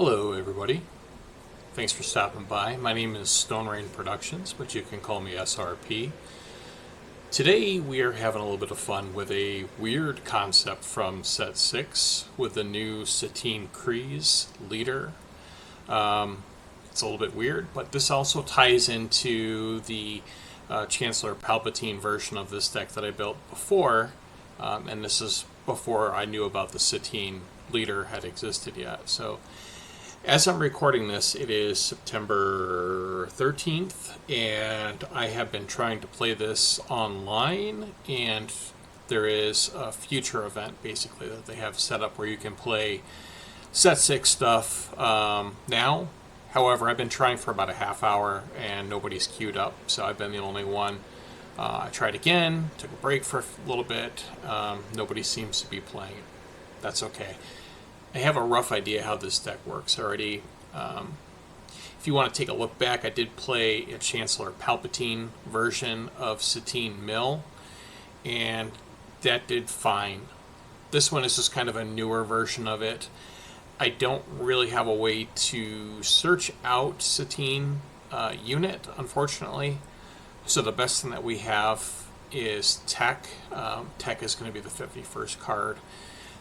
Hello everybody, thanks for stopping by. My name is Stone Rain Productions, but you can call me SRP. Today we are having a little bit of fun with a weird concept from set 6 with the new Satine Kryze leader. It's a little bit weird, but this also ties into the Chancellor Palpatine version of this deck that I built before, and this is before I knew about the Satine leader had existed yet. So as I'm recording this, it is September 13th, and I have been trying to play this online, and there is a future event, basically, that they have set up where you can play Set 6 stuff now. However, I've been trying for about a half hour, and nobody's queued up, so I've been the only one. I tried again, took a break for a little bit. Nobody seems to be playing it. That's okay. I have a rough idea how this deck works already. If you want to take a look back, I did play a Chancellor Palpatine version of Satine Mill, and that did fine. This one is just kind of a newer version of it. I don't really have a way to search out Satine unit, unfortunately. So the best thing that we have is Tech. Tech is going to be the 51st card.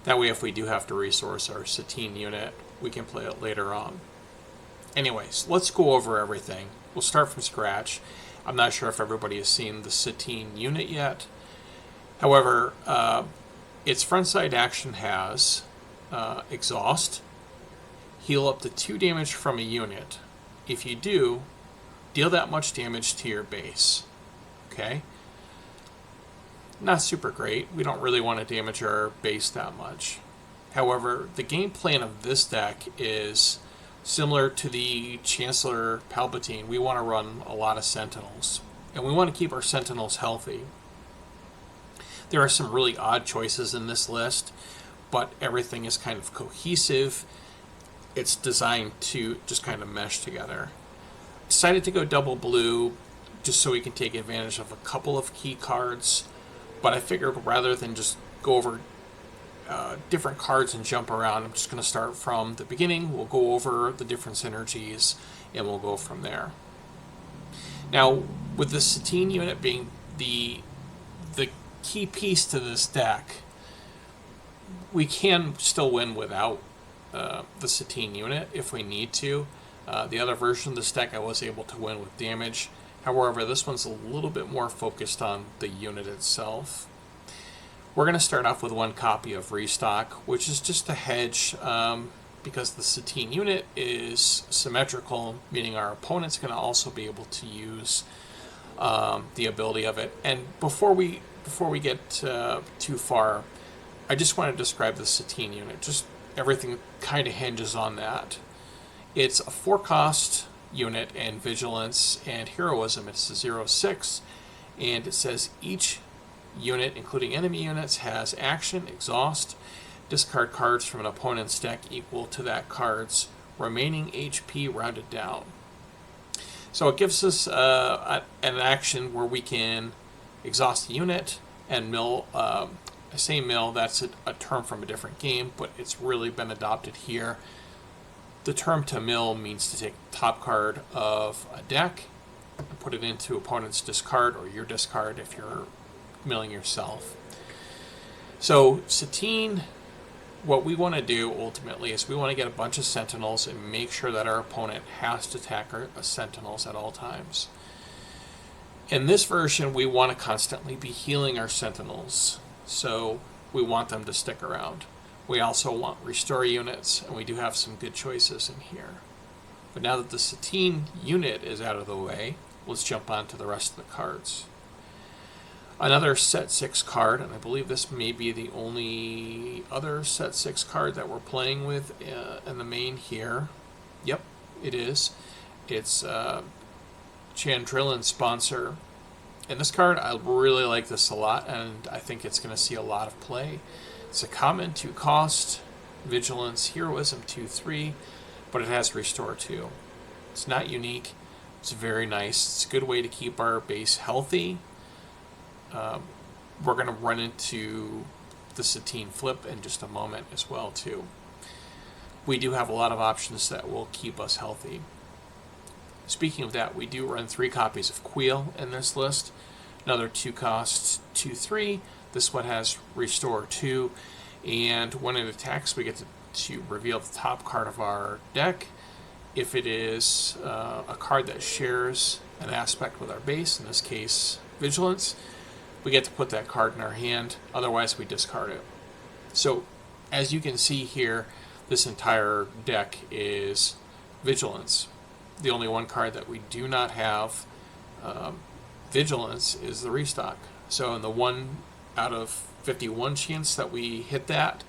That way, if we do have to resource our Satine unit, we can play it later on. Anyways, let's go over everything. We'll start from scratch. I'm not sure if everybody has seen the Satine unit yet. However, its front side action has Exhaust, heal up to 2 damage from a unit. If you do, deal that much damage to your base. Okay? Not super great. We don't really want to damage our base that much. However, the game plan of this deck is similar to the Chancellor Palpatine. We want to run a lot of Sentinels, and we want to keep our Sentinels healthy. There are some really odd choices in this list, but everything is kind of cohesive. It's designed to just kind of mesh together. Decided to go double blue just so we can take advantage of a couple of key cards. But I figured rather than just go over different cards and jump around, I'm just going to start from the beginning. We'll go over the different synergies, and we'll go from there. Now, with the Satine unit being the key piece to this deck, we can still win without the Satine unit if we need to. The other version of this deck, I was able to win with damage. However, this one's a little bit more focused on the unit itself. We're going to start off with 1 copy of Restock, which is just a hedge because the Satine unit is symmetrical, meaning our opponent's going to also be able to use the ability of it. And before we get too far, I just want to describe the Satine unit. Just everything kind of hinges on that. It's a 4-cost unit and vigilance and heroism. It's a 0/6, and it says each unit, including enemy units, has action, exhaust, discard cards from an opponent's deck equal to that card's remaining HP rounded down. So it gives us an action where we can exhaust the unit and mill. I say mill, that's a term from a different game, but it's really been adopted here. The term to mill means to take the top card of a deck and put it into opponent's discard or your discard if you're milling yourself. So Satine, what we want to do ultimately is we want to get a bunch of Sentinels and make sure that our opponent has to attack our Sentinels at all times. In this version, we want to constantly be healing our Sentinels, so we want them to stick around. We also want restore units, and we do have some good choices in here. But now that the Satine unit is out of the way, let's jump on to the rest of the cards. Another set 6 card, and I believe this may be the only other set 6 card that we're playing with in the main here. Yep, it is. It's Chandrillan's Sponsor. And this card, I really like this a lot, and I think it's going to see a lot of play. It's a common 2-cost, vigilance, heroism 2/3, but it has restore 2. It's not unique. It's very nice. It's a good way to keep our base healthy. We're going to run into the Satine flip in just a moment as well too. we do have a lot of options that will keep us healthy. Speaking of that, we do run 3 copies of Kuiil in this list. Another 2 costs 2/3. This one has Restore 2, and when it attacks, we get to reveal the top card of our deck. If it is a card that shares an aspect with our base, in this case Vigilance, we get to put that card in our hand. Otherwise, we discard it. So, as you can see here, this entire deck is Vigilance. The only one card that we do not have Vigilance is the Restock. So in the 1 out of 51 chance that we hit that,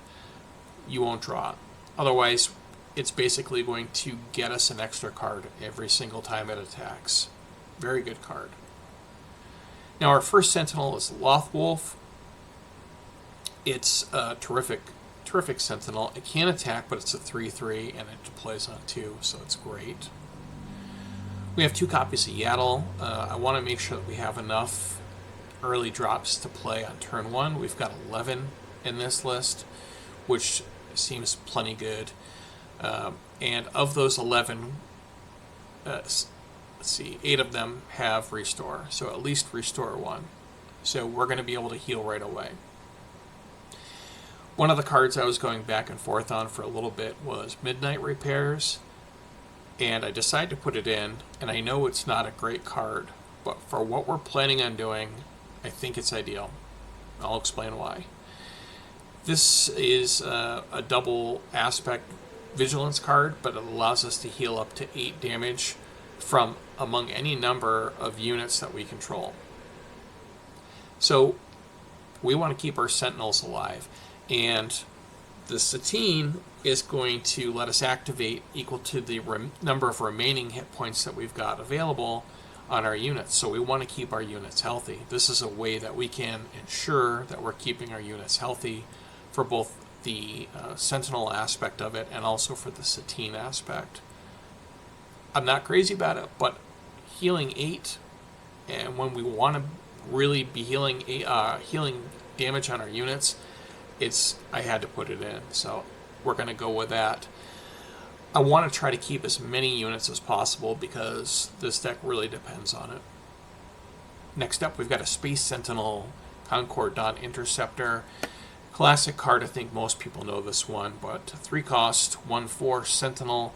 you won't draw it. Otherwise, it's basically going to get us an extra card every single time it attacks. Very good card. Now our first Sentinel is Loth-Wolf. It's a terrific Sentinel. It can attack, but it's a 3/3 and it deploys on 2, so it's great. We have 2 copies of Yaddle. I want to make sure that we have enough early drops to play on turn 1. We've got 11 in this list, which seems plenty good. And of those 11, let's see, 8 of them have Restore. So at least Restore 1. So we're going to be able to heal right away. One of the cards I was going back and forth on for a little bit was Midnight Repairs. And I decided to put it in, and I know it's not a great card, but for what we're planning on doing, I think it's ideal. I'll explain why. This is a double aspect Vigilance card, but it allows us to heal up to 8 damage from among any number of units that we control. So we want to keep our Sentinels alive, and the Satine is going to let us activate equal to the number of remaining hit points that we've got available on our units. So we want to keep our units healthy. This is a way that we can ensure that we're keeping our units healthy for both the Sentinel aspect of it and also for the Satine aspect. I'm not crazy about it, but healing 8, and when we want to really be healing damage on our units, I had to put it in, so we're going to go with that. I want to try to keep as many units as possible because this deck really depends on it. Next up, we've got a Space Sentinel Concord Dawn Interceptor. Classic card, I think most people know this one, but 3 cost, 1/4 Sentinel,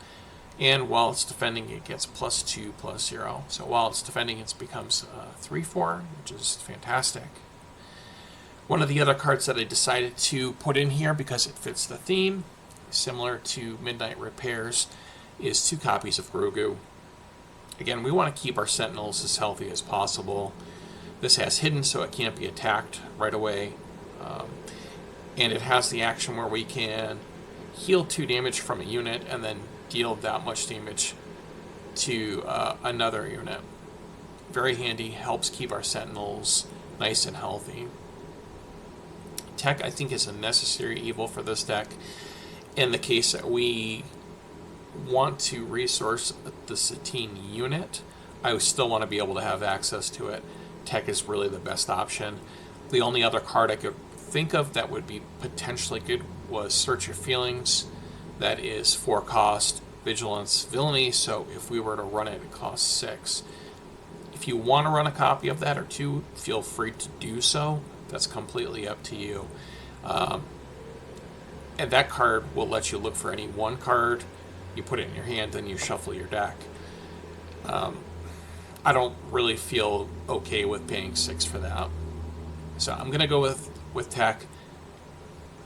and while it's defending, it gets +2/+0. So while it's defending, it becomes 3/4, which is fantastic. One of the other cards that I decided to put in here because it fits the theme, similar to Midnight Repairs, is 2 copies of Grogu. Again, we want to keep our Sentinels as healthy as possible. This has hidden, so it can't be attacked right away. And it has the action where we can heal 2 damage from a unit and then deal that much damage to another unit. Very handy, helps keep our Sentinels nice and healthy. Tech, I think, is a necessary evil for this deck in the case that we want to resource the Satine unit. I still want to be able to have access to it. Tech is really the best option. The only other card I could think of that would be potentially good was Search Your Feelings. That is 4 cost, Vigilance, Villainy, so if we were to run it, it costs 6. If you want to run a copy of that or 2, feel free to do so. That's completely up to you. And that card will let you look for any one card, you put it in your hand, then you shuffle your deck. I don't really feel okay with paying 6 for that. So I'm going to go with Tech.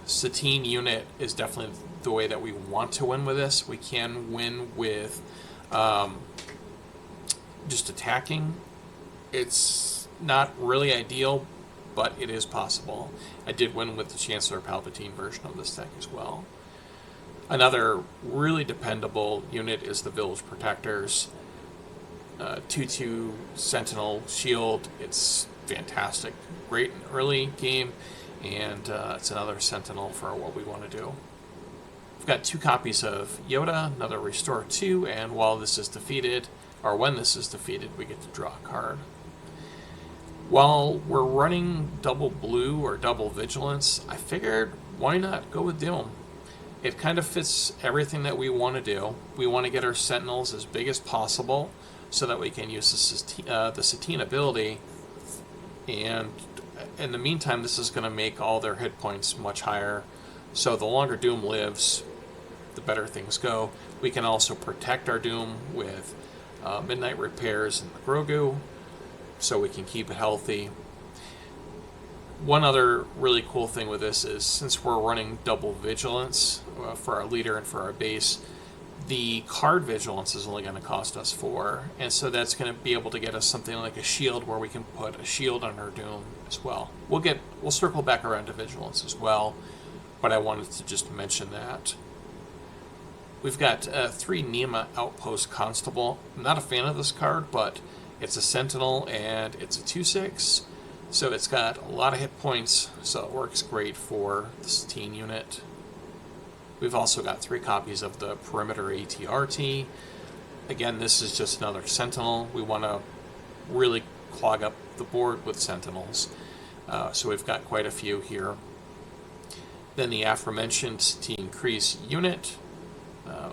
Satine unit is definitely the way that we want to win with this. We can win with just attacking. It's not really ideal, but it is possible. I did win with the Chancellor Palpatine version of this deck as well. Another really dependable unit is the Village Protectors. 2/2 Sentinel Shield. It's fantastic. Great in early game, and it's another Sentinel for what we want to do. We've got 2 copies of Yoda, another Restore 2, and while this is defeated, or when this is defeated, we get to draw a card. While we're running double blue or double vigilance, I figured why not go with Doom. It kind of fits everything that we want to do. We want to get our Sentinels as big as possible so that we can use the Satine ability, and in the meantime this is going to make all their hit points much higher, so the longer Doom lives, the better things go. We can also protect our Doom with Midnight Repairs and the Grogu, so we can keep it healthy. One other really cool thing with this is, since we're running double vigilance for our leader and for our base, the card vigilance is only going to cost us 4, and so that's going to be able to get us something like a shield, where we can put a shield on our Doom as well. We'll circle back around to vigilance as well, but I wanted to just mention that. We've got 3 Nema Outpost Constable. I'm not a fan of this card, but it's a Sentinel and it's a 2/6, so it's got a lot of hit points, so it works great for the Satine unit. We've also got 3 copies of the Perimeter ATRT. Again, this is just another Sentinel. We want to really clog up the board with Sentinels, so we've got quite a few here. Then the aforementioned Satine Kryze unit.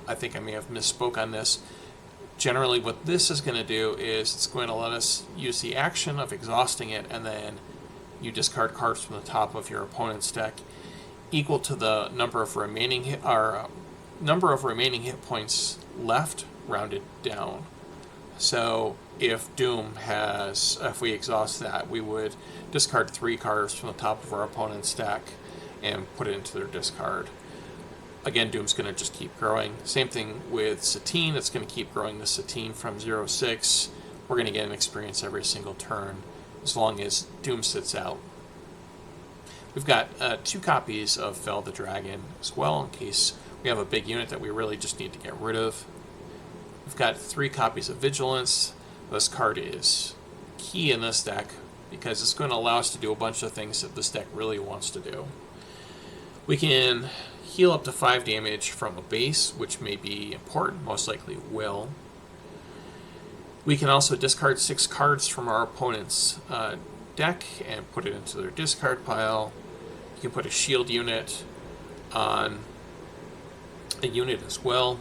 I think I may have misspoke on this. Generally what this is going to do is it's going to let us use the action of exhausting it, and then you discard cards from the top of your opponent's deck equal to the number of remaining hit points left, rounded down. So if if we exhaust that, we would discard 3 cards from the top of our opponent's deck and put it into their discard. Again, Doom's going to just keep growing. Same thing with Satine. It's going to keep growing the Satine from 0/6. We're going to get an experience every single turn as long as Doom sits out. We've got 2 copies of Fel the Dragon as well, in case we have a big unit that we really just need to get rid of. We've got 3 copies of Vigilance. This card is key in this deck because it's going to allow us to do a bunch of things that this deck really wants to do. We can heal up to 5 damage from a base, which may be important, most likely will. We can also discard 6 cards from our opponent's deck and put it into their discard pile. You can put a shield unit on a unit as well.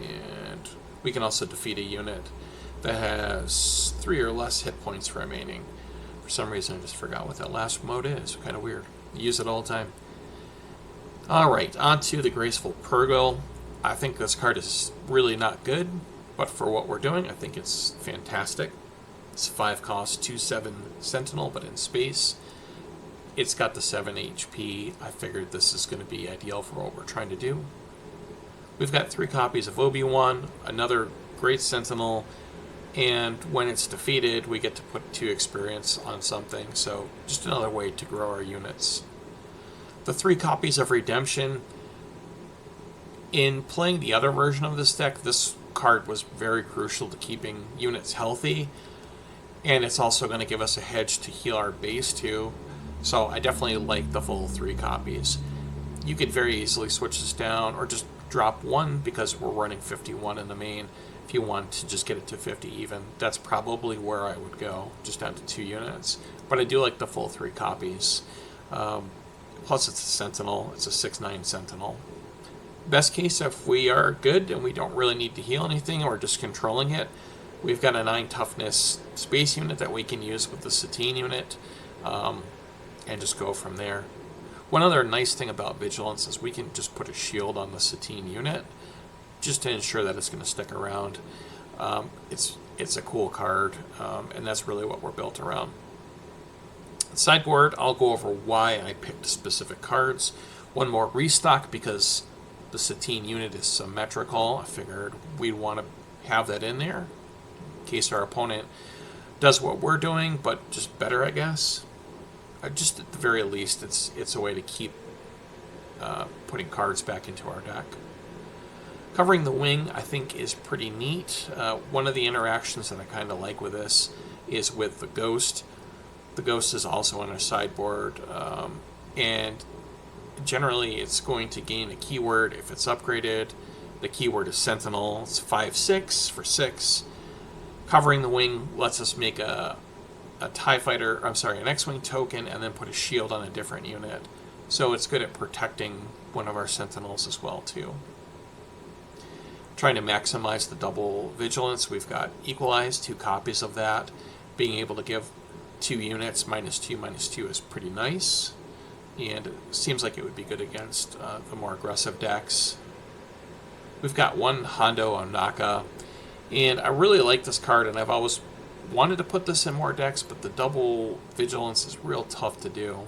And we can also defeat a unit that has 3 or less hit points remaining. For some reason I just forgot what that last mode is. Kind of weird. I use it all the time. Alright, on to the Graceful Purrgil. I think this card is really not good, but for what we're doing, I think it's fantastic. It's 5 cost, 2/7 Sentinel, but in space. It's got the 7 HP. I figured this is going to be ideal for what we're trying to do. We've got 3 copies of Obi-Wan, another great Sentinel, and when it's defeated, we get to put 2 experience on something, so just another way to grow our units. The 3 copies of Redemption. In playing the other version of this deck, this card was very crucial to keeping units healthy, and it's also going to give us a hedge to heal our base too, so I definitely like the full 3 copies. You could very easily switch this down, or just drop 1 because we're running 51 in the main. If you want to just get it to 50 even, that's probably where I would go, just down to 2 units. But I do like the full 3 copies. Plus it's a Sentinel, it's a 6/9 Sentinel. Best case, if we are good and we don't really need to heal anything or just controlling it, we've got a 9 toughness space unit that we can use with the Satine unit, and just go from there. One other nice thing about Vigilance is we can just put a shield on the Satine unit just to ensure that it's going to stick around. It's a cool card, and that's really what we're built around. Sideboard, I'll go over why I picked specific cards. One more Restock, because the Satine unit is symmetrical. I figured we'd want to have that in there in case our opponent does what we're doing, but just better, I guess. Just at the very least, it's a way to keep putting cards back into our deck. Covering the Wing, I think, is pretty neat. One of the interactions that I kind of like with this is with the Ghost. The Ghost is also on our sideboard, and generally it's going to gain a keyword if it's upgraded. The keyword is Sentinel. It's 5/6 for 6. Covering the Wing lets us make an X-Wing token and then put a shield on a different unit. So it's good at protecting one of our sentinels as well too. Trying to maximize the double vigilance. We've got equalize, 2 copies of that. Being able to give 2 units, -2/-2 is pretty nice. And it seems like it would be good against the more aggressive decks. We've got 1 Hondo Onaka, and I really like this card, and I've always wanted to put this in more decks, but the double vigilance is real tough to do.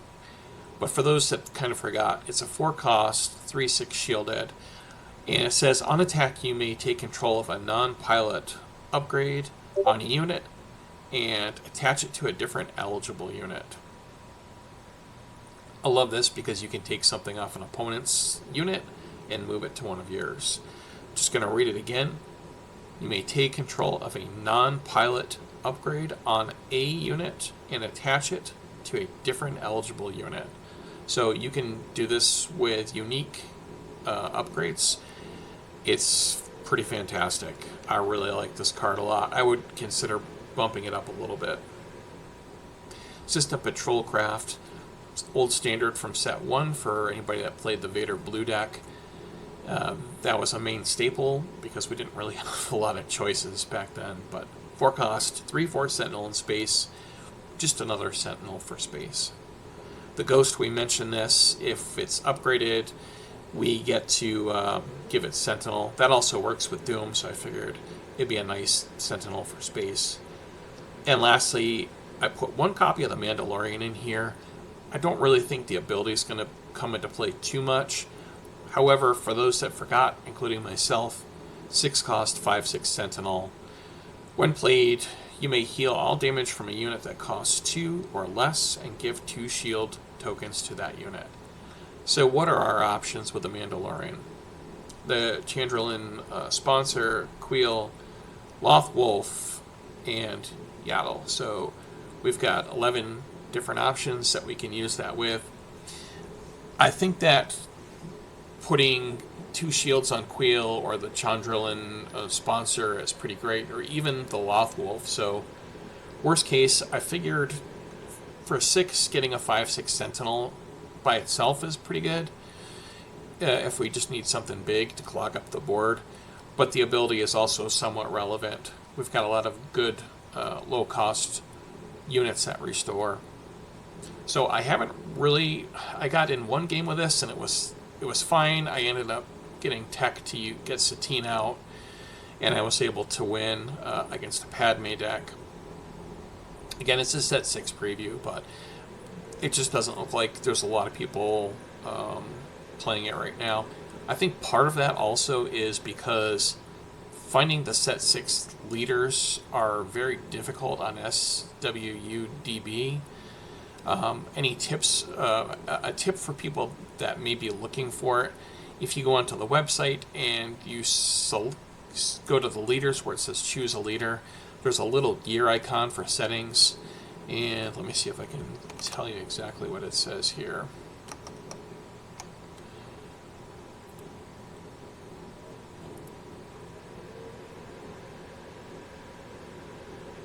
But for those that kind of forgot, it's a 4 cost, 3/6 shielded, and it says on attack you may take control of a non-pilot upgrade on a unit and attach it to a different eligible unit. I love this because you can take something off an opponent's unit and move it to one of yours. Just going to read it again. You may take control of a non-pilot upgrade on a unit and attach it to a different eligible unit. So you can do this with unique upgrades. It's pretty fantastic. I really like this card a lot. I would consider bumping it up a little bit. System Patrol Craft. Old standard from set 1 for anybody that played the Vader Blue deck. That was a main staple because we didn't really have a lot of choices back then. But 4 cost, 3/4 Sentinel in space, just another Sentinel for space. The Ghost, we mentioned this. If it's upgraded, we get to give it Sentinel. That also works with Doom, so I figured it'd be a nice Sentinel for space. And lastly, I put 1 copy of the Mandalorian in here. I don't really think the ability is going to come into play too much. However, for those that forgot, including myself, 6 cost, 5/6 Sentinel. When played, you may heal all damage from a unit that costs 2 or less and give 2 shield tokens to that unit. So what are our options with the Mandalorian? The Chandrillin sponsor, Kuiil, Loth-Wolf, and Yaddle. So we've got 11 different options that we can use that with. I think that putting 2 shields on Kuiil or the Chandrillin sponsor is pretty great, or even the Loth-Wolf. So worst case, I figured for 6, getting a 5/6 Sentinel by itself is pretty good if we just need something big to clog up the board. But the ability is also somewhat relevant. We've got a lot of good low-cost units that restore. So I haven't really... I got in 1 game with this, and it was fine. I ended up getting tech to get Satine out, and I was able to win against a Padme deck. Again, it's a set 6 preview, but it just doesn't look like there's a lot of people playing it right now. I think part of that also is because finding the set 6 leaders are very difficult on SWUDB. Any tips? A tip for people that may be looking for it: if you go onto the website and you go to the leaders where it says choose a leader, there's a little gear icon for settings, and let me see if I can tell you exactly what it says here.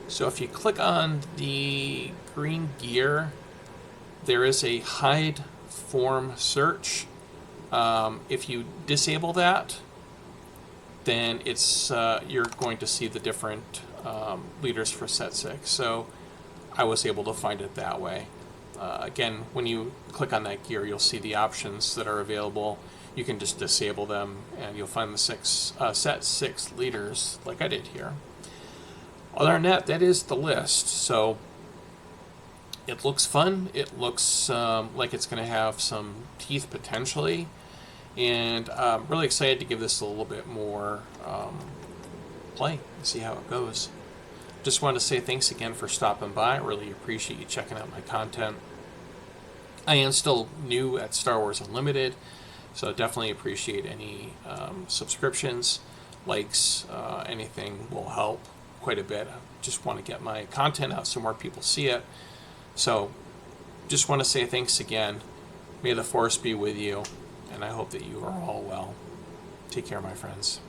So if you click on the green gear, there is a hide form search. If you disable that, then it's you're going to see the different leaders for set 6. So I was able to find it that way. Again, when you click on that gear, you'll see the options that are available. You can just disable them, and you'll find the set 6 leaders like I did here. Other than that, that is the list. So it looks fun. It looks like it's going to have some teeth potentially. And I'm really excited to give this a little bit more play and see how it goes. Just wanted to say thanks again for stopping by. I really appreciate you checking out my content. I am still new at Star Wars Unlimited, so definitely appreciate any subscriptions, likes, anything will help quite a bit. I just want to get my content out so more people see it. So just want to say thanks again. May the Force be with you, and I hope that you are all well. Take care, my friends.